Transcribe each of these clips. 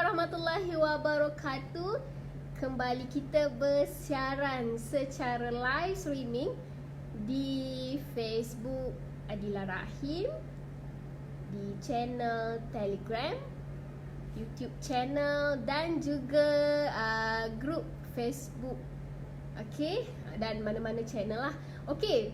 warahmatullahi wabarakatuh. Kembali kita bersiaran secara live streaming di Facebook Adila Rahim, di channel Telegram, YouTube channel dan juga grup Facebook. Okey, dan mana-mana channel lah. Okey.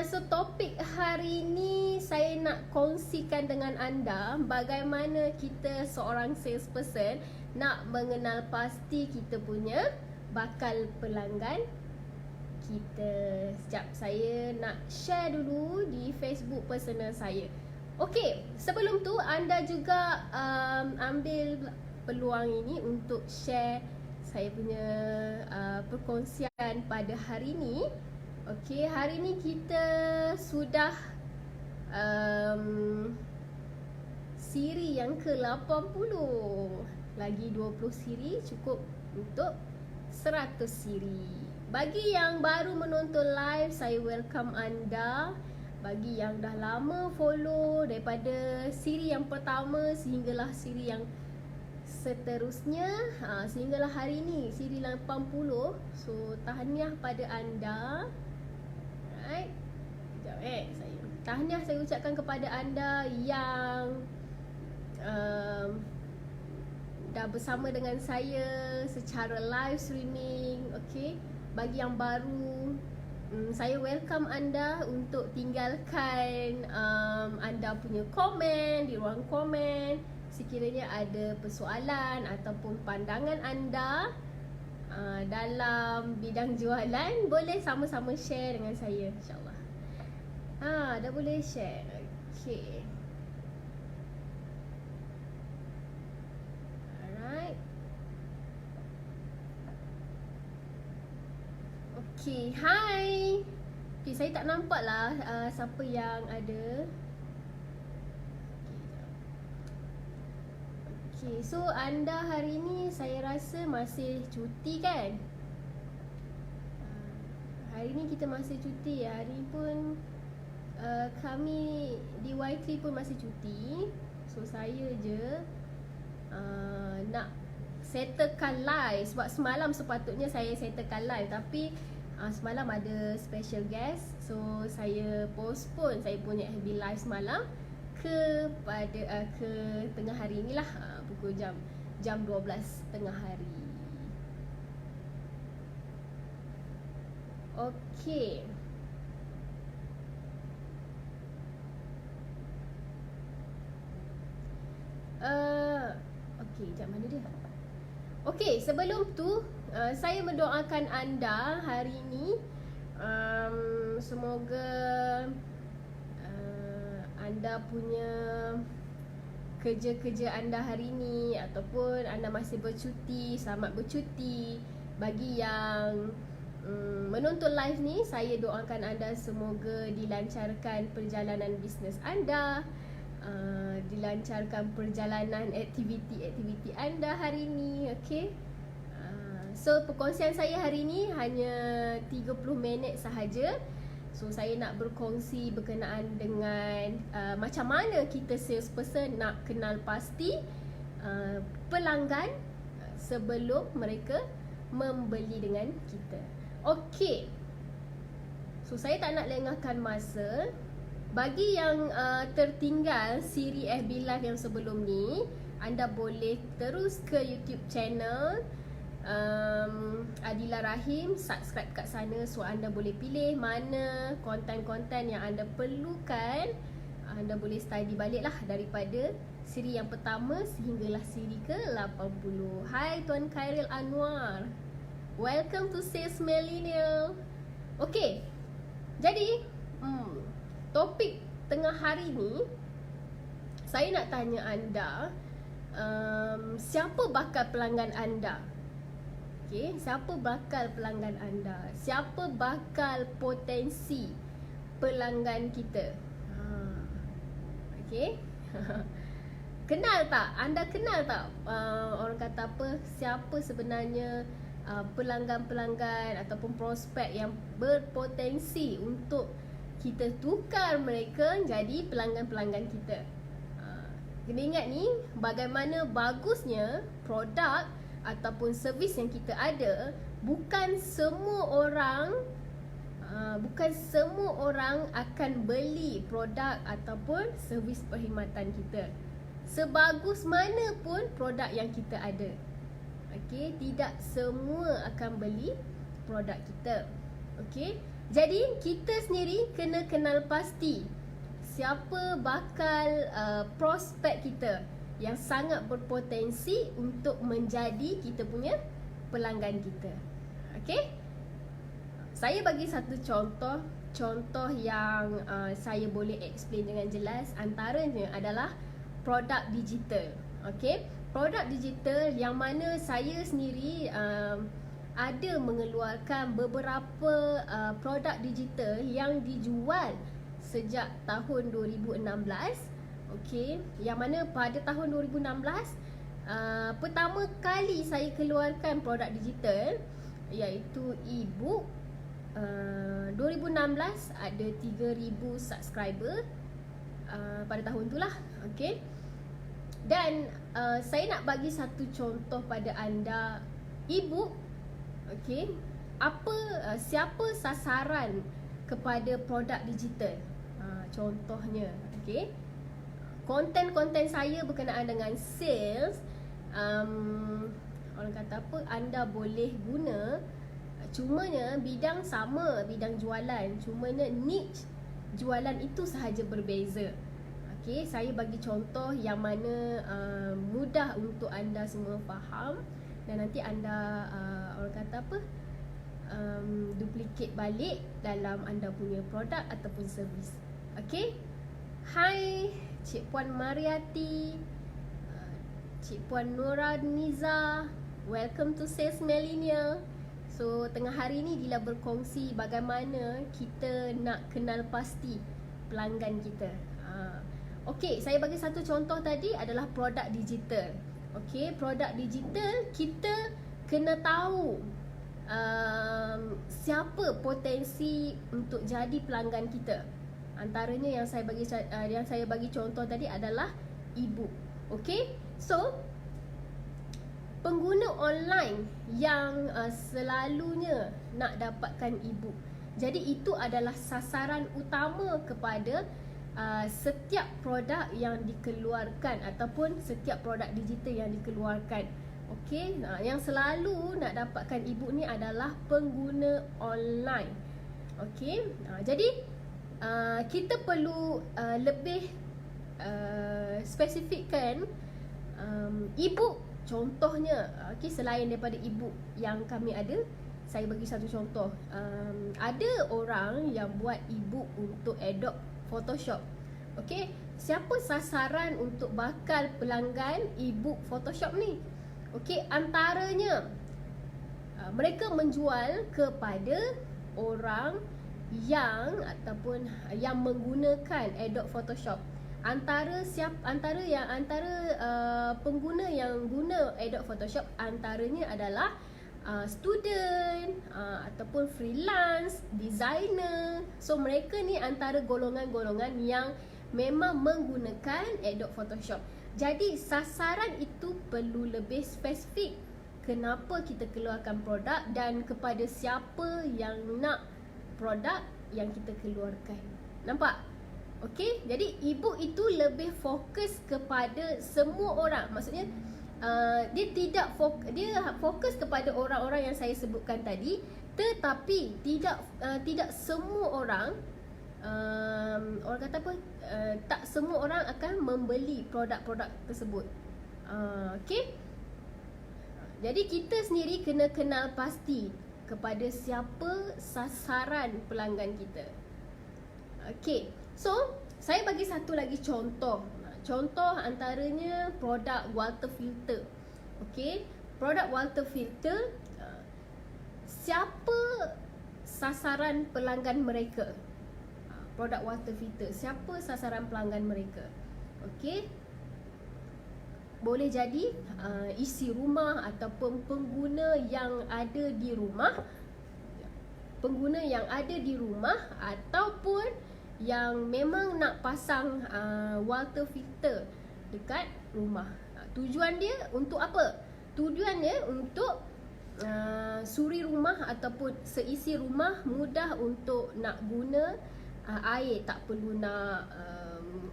So topik hari ini saya nak kongsikan dengan anda bagaimana kita seorang salesperson nak mengenal pasti kita punya bakal pelanggan kita. Sekejap, saya nak share dulu di Facebook personal saya. Okey, sebelum tu anda juga ambil peluang ini untuk share saya punya perkongsian pada hari ini. Okey, hari ni kita sudah siri yang ke-80. Lagi 20 siri cukup untuk 100 siri. Bagi yang baru menonton live, saya welcome anda. Bagi yang dah lama follow daripada siri yang pertama sehinggalah siri yang seterusnya, sehinggalah hari ni siri 80. So tahniah pada anda. Right. Sekejap tahniah saya ucapkan kepada anda yang dah bersama dengan saya secara live streaming. Okay. Bagi yang baru, saya welcome anda untuk tinggalkan anda punya komen di ruang komen. Sekiranya ada persoalan ataupun pandangan anda dalam bidang jualan, boleh sama-sama share dengan saya, insyaAllah. Dah boleh share. Okay. Alright. Okay, hi. Okay, saya tak nampak lah siapa yang ada. Okay, so anda hari ni saya rasa masih cuti kan? Hari ni kita masih cuti. Hari ni pun kami di Y3 pun masih cuti. So saya je nak settlekan live. Sebab semalam sepatutnya saya settlekan live, tapi semalam ada special guest. So saya postpone saya punya FB live semalam ke tengah hari ni lah, pukul jam 12 tengah hari. Okey. Okey, jap mana dia? Okey, sebelum tu saya mendoakan anda hari ni, semoga anda punya kerja-kerja anda hari ni ataupun anda masih bercuti, selamat bercuti. Bagi yang menonton live ni, saya doakan anda semoga dilancarkan perjalanan bisnes anda, dilancarkan perjalanan aktiviti-aktiviti anda hari ni. Okay. So perkongsian saya hari ni hanya 30 minit sahaja. So saya nak berkongsi berkenaan dengan macam mana kita salesperson nak kenal pasti pelanggan sebelum mereka membeli dengan kita. Okey. So saya tak nak lengahkan masa. Bagi yang tertinggal siri FB Live yang sebelum ni, anda boleh terus ke YouTube channel Adila Rahim, subscribe kat sana. So anda boleh pilih mana konten-konten yang anda perlukan. Anda boleh study balik lah daripada siri yang pertama sehinggalah siri ke-80. Hai Tuan Khairil Anwar, welcome to Sales Millennial. Okay, jadi topik tengah hari ni, saya nak tanya anda, siapa bakal pelanggan anda? Okay, siapa bakal pelanggan anda? Siapa bakal potensi pelanggan kita? Okay. Kenal tak? Anda kenal tak orang kata apa? Siapa sebenarnya pelanggan-pelanggan ataupun prospek yang berpotensi untuk kita tukar mereka jadi pelanggan-pelanggan kita? kena ingat ni, bagaimana bagusnya produk ataupun servis yang kita ada. Bukan semua orang akan beli produk ataupun servis perkhidmatan kita, sebagus mana pun produk yang kita ada. Okey, tidak semua akan beli produk kita. Okey, jadi kita sendiri kena kenal pasti siapa bakal prospek kita yang sangat berpotensi untuk menjadi kita punya pelanggan kita. Okey, saya bagi satu contoh yang saya boleh explain dengan jelas. Antaranya adalah produk digital. Okey, produk digital yang mana saya sendiri ada mengeluarkan beberapa produk digital yang dijual sejak tahun 2016. Okey, yang mana pada tahun 2016 pertama kali saya keluarkan produk digital iaitu e-book. 2016 ada 3,000 subscriber pada tahun tu lah. Okey, dan saya nak bagi satu contoh pada anda. E-book, okey, siapa sasaran kepada produk digital? Contohnya, okey, konten-konten saya berkenaan dengan sales. Orang kata apa, anda boleh guna, cumanya bidang sama, bidang jualan, cumanya niche jualan itu sahaja berbeza. Okey, saya bagi contoh yang mana mudah untuk anda semua faham, dan nanti anda orang kata apa, duplicate balik dalam anda punya produk ataupun servis. Okey, hai Cik Puan Mariati, Cik Puan Nora Niza, welcome to Sales Millennial. So tengah hari ni Dila berkongsi bagaimana kita nak kenal pasti pelanggan kita. Okey, saya bagi satu contoh tadi adalah produk digital. Okey, produk digital kita kena tahu siapa potensi untuk jadi pelanggan kita. Antaranya yang saya bagi contoh tadi adalah e-book. Okey, so pengguna online yang selalunya nak dapatkan e-book. Jadi itu adalah sasaran utama kepada setiap produk yang dikeluarkan ataupun setiap produk digital yang dikeluarkan. Okey, yang selalu nak dapatkan e-book ni adalah pengguna online. Okey, jadi kita perlu lebih spesifikkan e-book. Contohnya, okay, selain daripada e-book yang kami ada, saya bagi satu contoh. Ada orang yang buat e-book untuk Adobe Photoshop. Okay, siapa sasaran untuk bakal pelanggan e-book Photoshop ni? Okay, antaranya mereka menjual kepada orang yang ataupun yang menggunakan Adobe Photoshop. Antara pengguna yang guna Adobe Photoshop antaranya adalah student ataupun freelance, designer. So mereka ni antara golongan-golongan yang memang menggunakan Adobe Photoshop. Jadi sasaran itu perlu lebih spesifik. Kenapa kita keluarkan produk dan kepada siapa yang nak produk yang kita keluarkan. Nampak? Okey, jadi e-book itu lebih fokus kepada semua orang. Maksudnya dia fokus kepada orang-orang yang saya sebutkan tadi, tetapi tidak semua orang orang kata apa, tak semua orang akan membeli produk-produk tersebut. Okey. Jadi kita sendiri kena kenal pasti kepada siapa sasaran pelanggan kita. Okey. So, saya bagi satu lagi contoh. Contoh antaranya produk water filter. Okey, produk water filter, siapa sasaran pelanggan mereka? Produk water filter, siapa sasaran pelanggan mereka? Okey, boleh jadi isi rumah ataupun pengguna yang ada di rumah. Pengguna yang ada di rumah ataupun yang memang nak pasang water filter dekat rumah. Tujuan dia untuk apa? Tujuan dia untuk suri rumah ataupun seisi rumah mudah untuk nak guna air. Tak perlu nak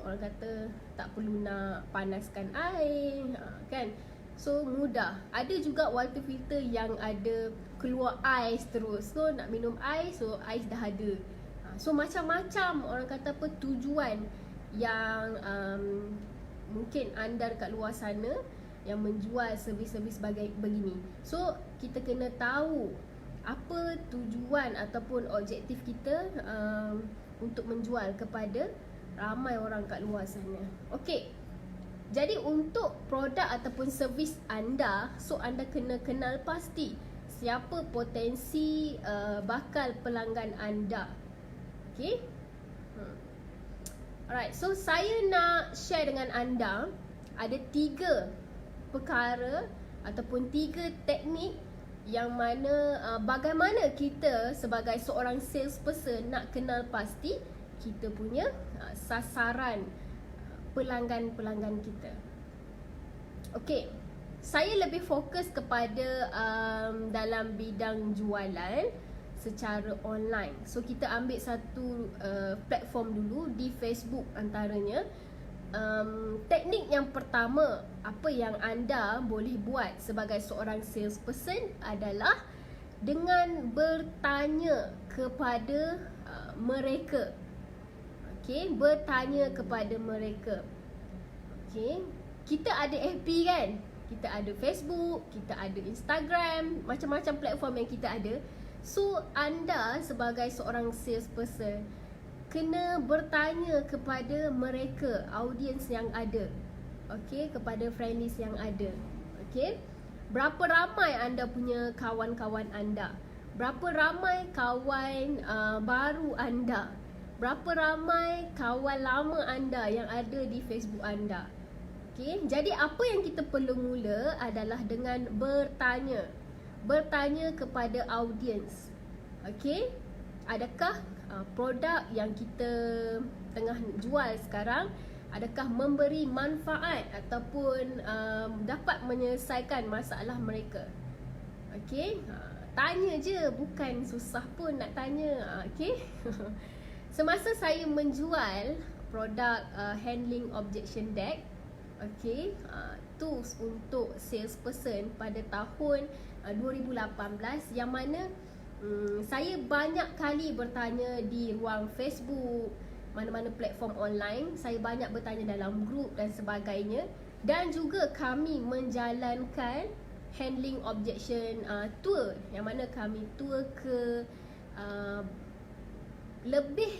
orang kata tak perlu nak panaskan air, kan? So mudah. Ada juga water filter yang ada keluar ais terus. So nak minum ais, so ais dah ada. So macam-macam orang kata apa tujuan yang mungkin anda dekat luar sana yang menjual servis-servis begini. So kita kena tahu apa tujuan ataupun objektif kita untuk menjual kepada ramai orang kat luar sana. Okey. Jadi untuk produk ataupun servis anda, so anda kena kenal pasti siapa potensi bakal pelanggan anda. Okey. Alright, so saya nak share dengan anda ada 3 perkara ataupun 3 teknik yang mana bagaimana kita sebagai seorang salesperson nak kenal pasti kita punya sasaran pelanggan-pelanggan kita. Okey, saya lebih fokus kepada dalam bidang jualan secara online. So kita ambil satu platform dulu di Facebook antaranya. Teknik yang pertama, apa yang anda boleh buat sebagai seorang salesperson adalah dengan bertanya kepada mereka. Okey, bertanya kepada mereka. Okey, kita ada FB kan? Kita ada Facebook, kita ada Instagram, macam-macam platform yang kita ada. So anda sebagai seorang salesperson kena bertanya kepada mereka, audience yang ada. Okey, kepada friendlies yang ada. Okey, berapa ramai anda punya kawan-kawan anda? Berapa ramai kawan baru anda? Berapa ramai kawan lama anda yang ada di Facebook anda? Okey, jadi apa yang kita perlu mula adalah dengan bertanya. Bertanya kepada audience. Okey, adakah produk yang kita tengah jual sekarang adakah memberi manfaat ataupun dapat menyelesaikan masalah mereka? Okey, tanya je, bukan susah pun nak tanya. Okey. Semasa saya menjual produk handling objection deck, okey, tools untuk salesperson pada tahun 2018, yang mana saya banyak kali bertanya di ruang Facebook, mana-mana platform online. Saya banyak bertanya dalam grup dan sebagainya. Dan juga kami menjalankan handling objection tour, yang mana kami tour ke lebih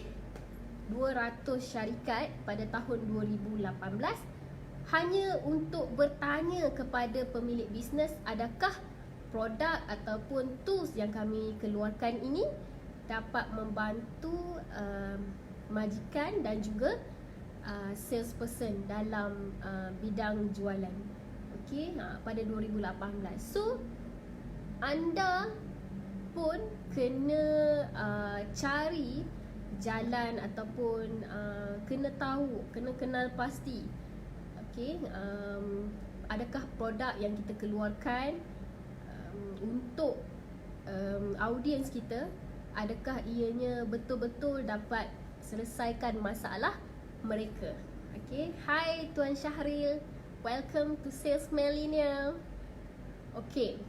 200 syarikat pada tahun 2018 hanya untuk bertanya kepada pemilik bisnes adakah produk ataupun tools yang kami keluarkan ini dapat membantu majikan dan juga salesperson dalam bidang jualan. Okey, pada 2018. So anda pun kena cari jalan ataupun kena tahu, kena kenal pasti. Okey, adakah produk yang kita keluarkan untuk audience kita, adakah ianya betul-betul dapat selesaikan masalah mereka. Okey, hai Tuan Syahril, welcome to Sales Millennial. Okey,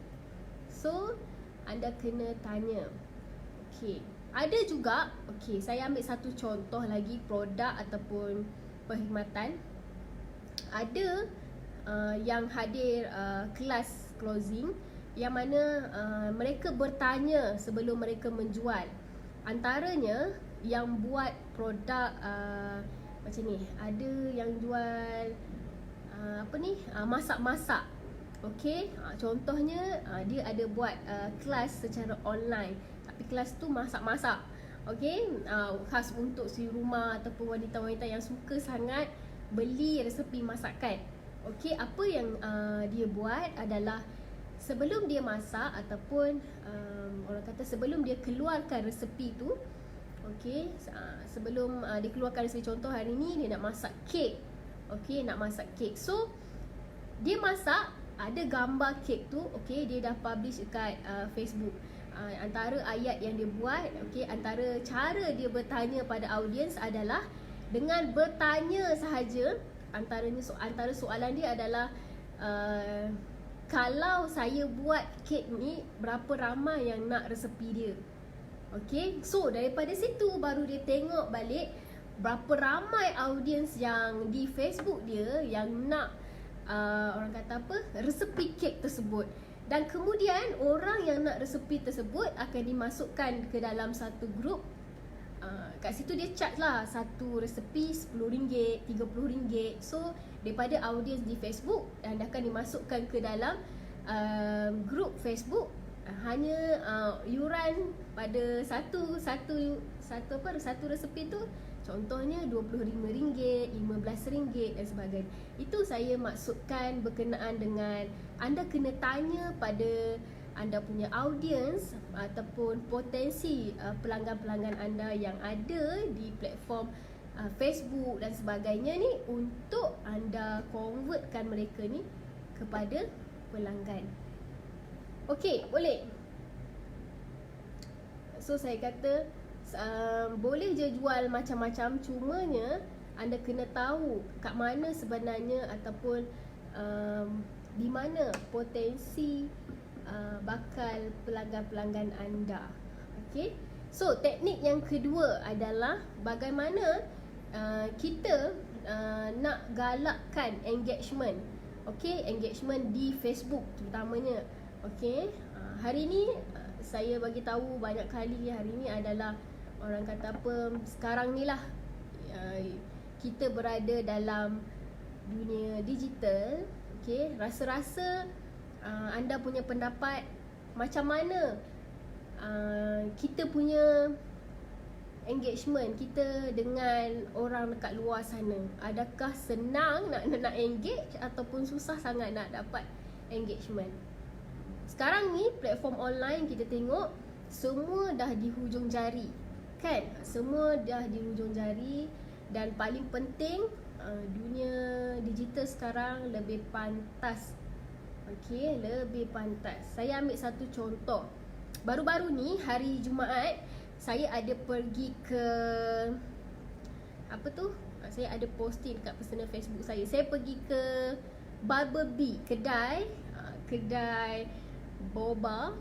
so anda kena tanya. Okey, ada juga, okey, saya ambil satu contoh lagi produk ataupun perkhidmatan. Ada yang hadir kelas closing yang mana mereka bertanya sebelum mereka menjual. Antaranya yang buat produk macam ni, ada yang jual masak-masak. Okey, contohnya dia ada buat kelas secara online, tapi kelas tu masak-masak. Okey, khas untuk si rumah ataupun wanita-wanita yang suka sangat beli resepi masakan. Okey, apa yang dia buat adalah sebelum dia masak ataupun orang kata sebelum dia keluarkan resepi tu, okey, sebelum dia keluarkan resepi, contoh hari ni dia nak masak kek. Okay, nak masak kek. So dia masak, ada gambar kek tu, okay, dia dah publish dekat Facebook. Antara ayat yang dia buat, okay, antara cara dia bertanya pada audiens adalah dengan bertanya sahaja. Antara soalan dia adalah kalau saya buat kek ni, berapa ramai yang nak resepi dia. Okay, so daripada situ baru dia tengok balik berapa ramai audiens yang di Facebook dia yang nak orang kata apa, resepi kek tersebut. Dan kemudian orang yang nak resepi tersebut akan dimasukkan ke dalam satu grup. Kat situ dia charge lah, satu resepi RM10, RM30. So daripada audiens di Facebook, dan akan dimasukkan ke dalam grup Facebook. Hanya yuran pada satu resepi tu, contohnya RM25, RM15 dan sebagainya. Itu saya maksudkan berkenaan dengan anda kena tanya pada anda punya audiens ataupun potensi pelanggan-pelanggan anda yang ada di platform Facebook dan sebagainya ni, untuk anda convertkan mereka ni kepada pelanggan. Okey, boleh. So saya kata boleh je jual macam-macam, cumanya anda kena tahu kat mana sebenarnya ataupun di mana potensi bakal pelanggan-pelanggan anda. Okey. So teknik yang kedua adalah bagaimana kita nak galakkan engagement. Okey, engagement di Facebook terutamanya. Okey. Hari ni saya bagi tahu banyak kali, hari ni adalah orang kata apa, sekarang ni lah kita berada dalam dunia digital. Okay, rasa-rasa anda punya pendapat macam mana kita punya engagement kita dengan orang dekat luar sana? Adakah senang nak engage ataupun susah sangat nak dapat engagement? Sekarang ni platform online kita tengok semua dah di hujung jari, kan? Semua dah di hujung jari. Dan paling penting, dunia digital sekarang lebih pantas. Okey, lebih pantas. Saya ambil satu contoh. Baru-baru ni hari Jumaat, saya ada pergi ke apa tu? Saya ada posting dekat personal Facebook saya. Saya pergi ke Barber Bee, kedai boba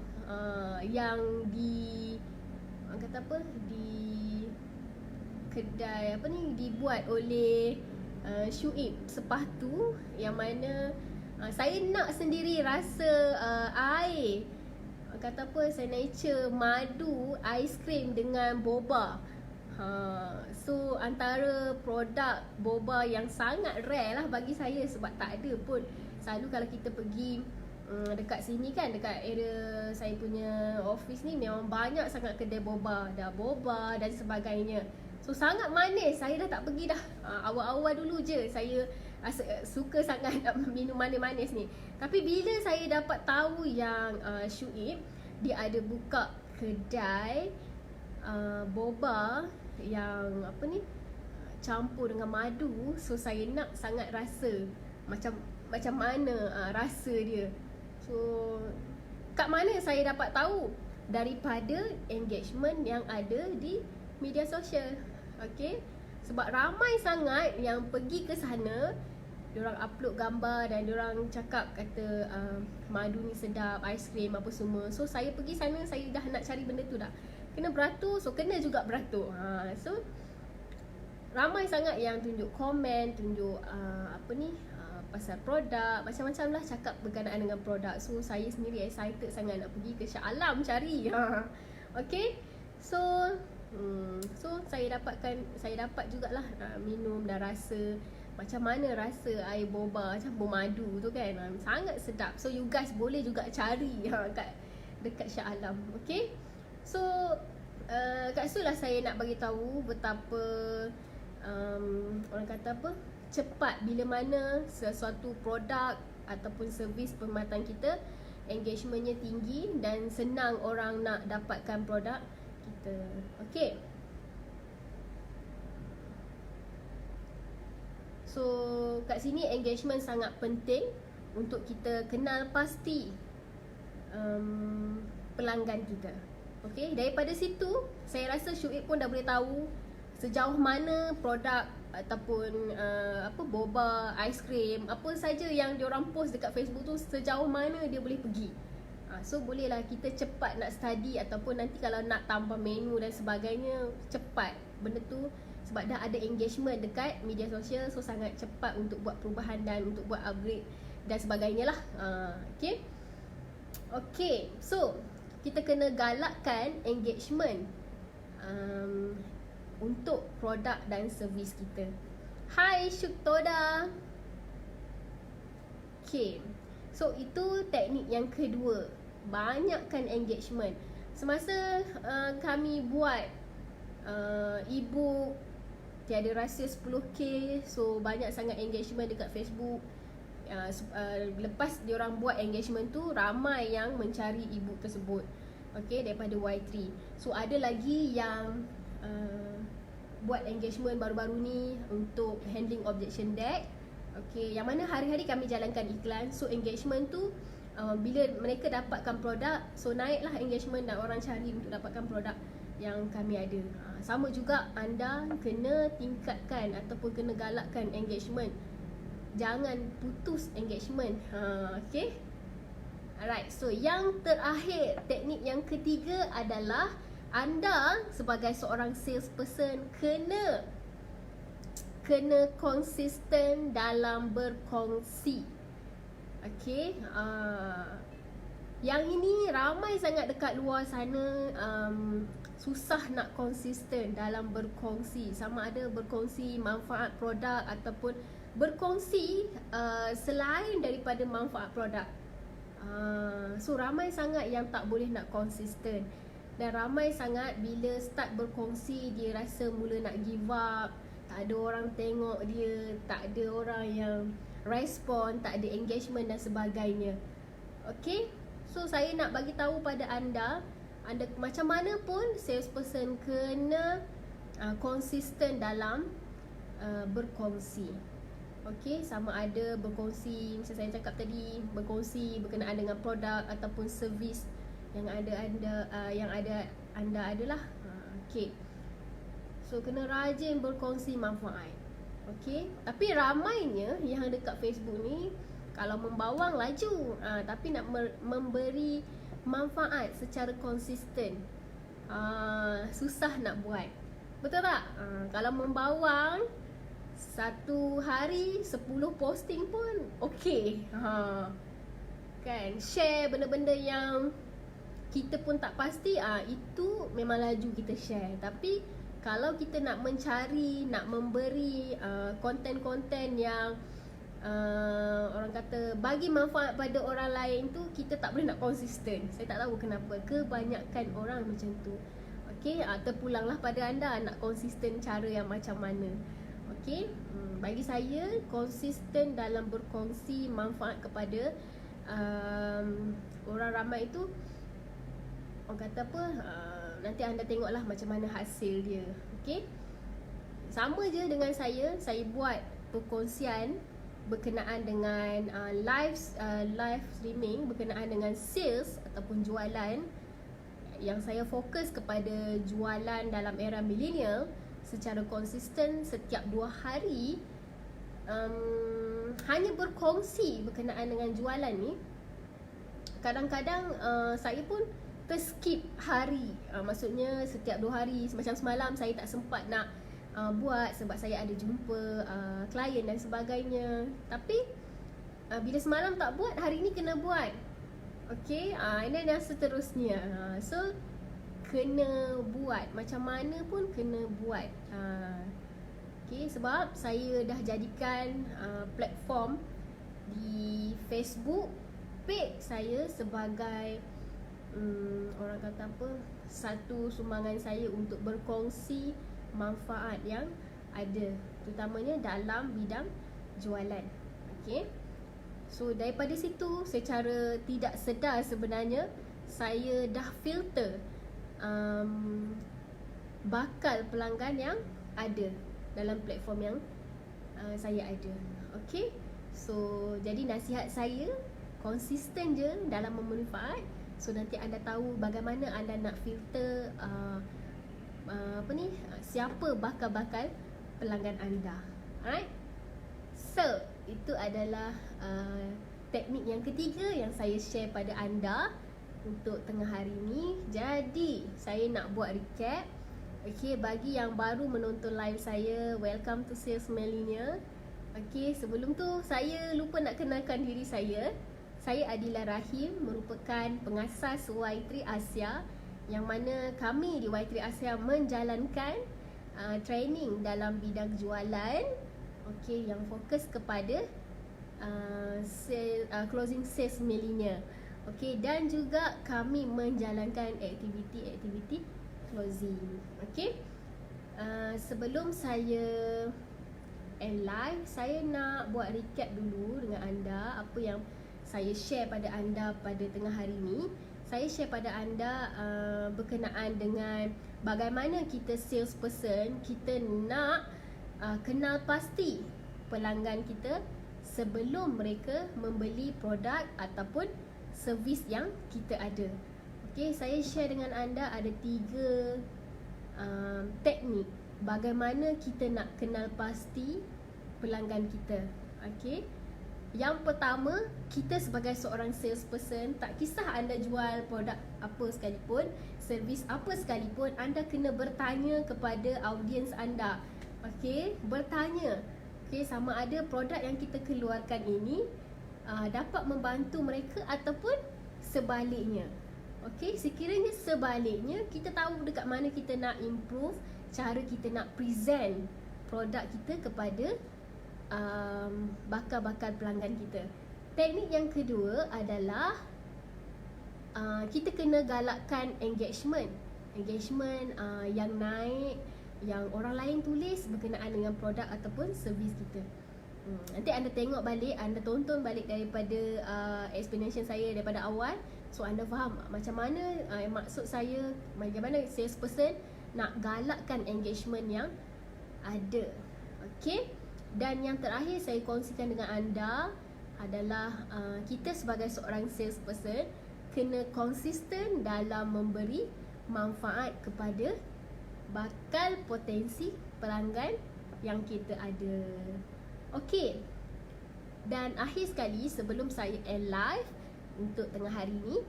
yang di kata apa, di kedai apa ni, dibuat oleh Shuib Sepatu, yang mana saya nak sendiri rasa air, kata apa, signature madu aiskrim dengan boba. So antara produk boba yang sangat rare lah bagi saya, sebab tak ada pun. Selalu kalau kita pergi dekat sini kan, dekat area saya punya office ni, memang banyak sangat kedai boba, dah boba dan sebagainya. So sangat manis, saya dah tak pergi dah. Awal-awal dulu je saya suka sangat nak minum manis-manis ni. Tapi bila saya dapat tahu yang Shuib dia ada buka kedai boba yang apa ni, campur dengan madu, so saya nak sangat rasa macam mana rasa dia. So kat mana saya dapat tahu? Daripada engagement yang ada di media sosial. Okey, sebab ramai sangat yang pergi ke sana, diorang upload gambar dan diorang cakap kata madu ni sedap, aiskrim apa semua. So saya pergi sana, saya dah nak cari benda tu dah, kena beratur, so kena juga beratur. So ramai sangat yang tunjuk komen, tunjuk apa ni, pasal produk, macam-macam lah cakap berkenaan dengan produk. So saya sendiri excited sangat nak pergi ke Shah Alam cari. Okay, so saya dapat jugalah minum dan rasa macam mana rasa air boba campur madu tu kan. Sangat sedap. So you guys boleh juga cari kat dekat Shah Alam. Okay, so kat situ lah saya nak bagi tahu betapa orang kata apa, cepat bila mana sesuatu produk ataupun servis perkhidmatan kita engagementnya tinggi dan senang orang nak dapatkan produk kita. Okey. So kat sini engagement sangat penting untuk kita kenal pasti pelanggan kita. Okay, daripada situ saya rasa Syuib pun dah boleh tahu sejauh mana produk ataupun boba, aiskrim, apa saja yang diorang post dekat Facebook tu, sejauh mana dia boleh pergi. So bolehlah kita cepat nak study, ataupun nanti kalau nak tambah menu dan sebagainya, cepat benda tu sebab dah ada engagement dekat media sosial. So sangat cepat untuk buat perubahan dan untuk buat upgrade dan sebagainya lah. Okay, so kita kena galakkan engagement untuk produk dan servis kita. Hai Syuktoda. Okay, so itu teknik yang kedua, banyakkan engagement. Semasa kami buat ebook Tiada Rahsia 10K, so banyak sangat engagement dekat Facebook. Lepas diorang buat engagement tu, ramai yang mencari ebook tersebut, okay, daripada Y3. So ada lagi yang buat engagement baru-baru ni untuk handling objection deck, okay, yang mana hari-hari kami jalankan iklan. So engagement tu bila mereka dapatkan produk, so naiklah engagement dan orang cari untuk dapatkan produk yang kami ada. Sama juga anda kena tingkatkan ataupun kena galakkan engagement. Jangan putus engagement. Okay. Alright, so yang terakhir, teknik yang ketiga adalah anda sebagai seorang salesperson kena konsisten dalam berkongsi. Okay. Yang ini ramai sangat dekat luar sana susah nak konsisten dalam berkongsi. Sama ada berkongsi manfaat produk ataupun berkongsi selain daripada manfaat produk. So ramai sangat yang tak boleh nak konsisten. Dan ramai sangat bila start berkongsi, dia rasa mula nak give up. Tak ada orang tengok dia, tak ada orang yang respon, tak ada engagement dan sebagainya. Okay, so saya nak bagi tahu pada anda macam mana pun salesperson kena konsisten dalam berkongsi. Okay, sama ada berkongsi, macam saya cakap tadi, berkongsi berkenaan dengan produk ataupun servis yang anda adalah. Okay, so kena rajin berkongsi manfaat. Okay, tapi ramainya yang dekat Facebook ni kalau membawang laju, tapi nak memberi manfaat secara konsisten, susah nak buat. Betul tak? Kalau membawang satu hari 10 posting pun okey. Kan, share benda-benda yang kita pun tak pasti, itu memang laju kita share. Tapi kalau kita nak mencari, nak memberi konten-konten yang orang kata bagi manfaat pada orang lain tu, kita tak boleh nak konsisten. Saya tak tahu kenapa, kebanyakan orang macam tu. Okay, terpulanglah pada anda nak konsisten cara yang macam mana. Okay, bagi saya konsisten dalam berkongsi manfaat kepada orang ramai itu, orang kata apa, nanti anda tengoklah macam mana hasil dia. Okay, sama je dengan saya buat perkongsian berkenaan dengan live streaming berkenaan dengan sales ataupun jualan, yang saya fokus kepada jualan dalam era milenial secara konsisten setiap 2 hari. Hanya berkongsi berkenaan dengan jualan ni, kadang-kadang saya pun terskip hari. Maksudnya setiap 2 hari, macam semalam saya tak sempat nak buat sebab saya ada jumpa klien dan sebagainya. Tapi bila semalam tak buat, hari ni kena buat. Okay, ini dan seterusnya. So kena buat, macam mana pun kena buat. Okay, sebab saya dah jadikan platform di Facebook page saya sebagai orang kata apa, satu sumbangan saya untuk berkongsi manfaat yang ada, terutamanya dalam bidang jualan. Okay, so daripada situ secara tidak sedar sebenarnya saya dah filter bakal pelanggan yang ada dalam platform yang saya ada. Okay, so jadi nasihat saya konsisten je dalam memanfaat. So nanti anda tahu bagaimana anda nak filter siapa bakal-bakal pelanggan anda. Alright, so itu adalah teknik yang ketiga yang saya share pada anda untuk tengah hari ni. Jadi saya nak buat recap. Okay, bagi yang baru menonton live saya, welcome to Sales Millennial. Okay, sebelum tu saya lupa nak kenalkan diri saya. Saya Adila Rahim, merupakan pengasas Y3 Asia, yang mana kami di Y3 Asia menjalankan training dalam bidang jualan, okay, yang fokus kepada closing sales millennial. Okay, dan juga kami menjalankan aktiviti closing. Okay, sebelum saya end live, saya nak buat recap dulu dengan anda apa yang saya share pada anda pada tengah hari ni. Saya share pada anda berkenaan dengan bagaimana kita salesperson, kita nak kenal pasti pelanggan kita sebelum mereka membeli produk ataupun servis yang kita ada. Okay, saya share dengan anda ada 3 teknik bagaimana kita nak kenal pasti pelanggan kita. Okay, yang pertama, kita sebagai seorang salesperson, tak kisah anda jual produk apa sekalipun, servis apa sekalipun, anda kena bertanya kepada audiens anda. Okay, bertanya, okay, sama ada produk yang kita keluarkan ini dapat membantu mereka ataupun sebaliknya. Okay, sekiranya sebaliknya, kita tahu dekat mana kita nak improve cara kita nak present produk kita kepada bakal-bakal pelanggan kita. Teknik yang kedua adalah kita kena galakkan engagement yang naik, yang orang lain tulis berkenaan dengan produk ataupun servis kita. Nanti anda tengok balik, anda tonton balik daripada explanation saya daripada awal, so anda faham macam mana maksud saya, bagaimana salesperson nak galakkan engagement yang ada. Okay, dan yang terakhir saya kongsikan dengan anda adalah kita sebagai seorang salesperson kena konsisten dalam memberi manfaat kepada bakal potensi pelanggan yang kita ada. Okey, dan akhir sekali sebelum saya end live untuk tengah hari ni,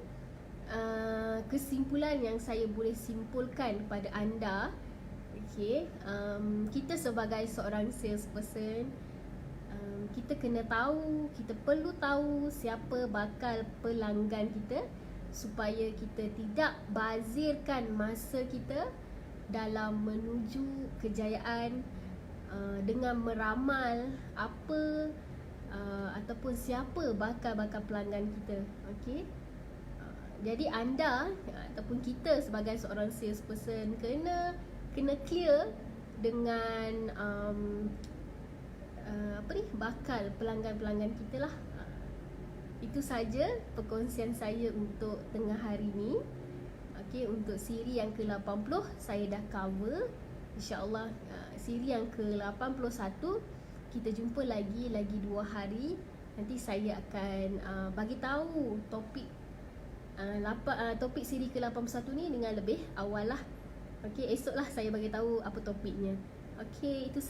kesimpulan yang saya boleh simpulkan kepada anda, okay, kita sebagai seorang salesperson, kita kena tahu, kita perlu tahu siapa bakal pelanggan kita supaya kita tidak bazirkan masa kita dalam menuju kejayaan dengan meramal apa ataupun siapa bakal-bakal pelanggan kita. Okey, jadi anda ataupun kita sebagai seorang salesperson kena clear dengan bakal pelanggan-pelanggan kita lah. Itu saja perkongsian saya untuk tengah hari ni. Okey, untuk siri yang ke-80 saya dah cover. InsyaAllah siri yang ke-81 kita jumpa lagi 2 hari. Nanti saya akan bagi tahu topik topik siri ke-81 ni dengan lebih awal lah. Okey, esoklah saya bagi tahu apa topiknya. Okey, itu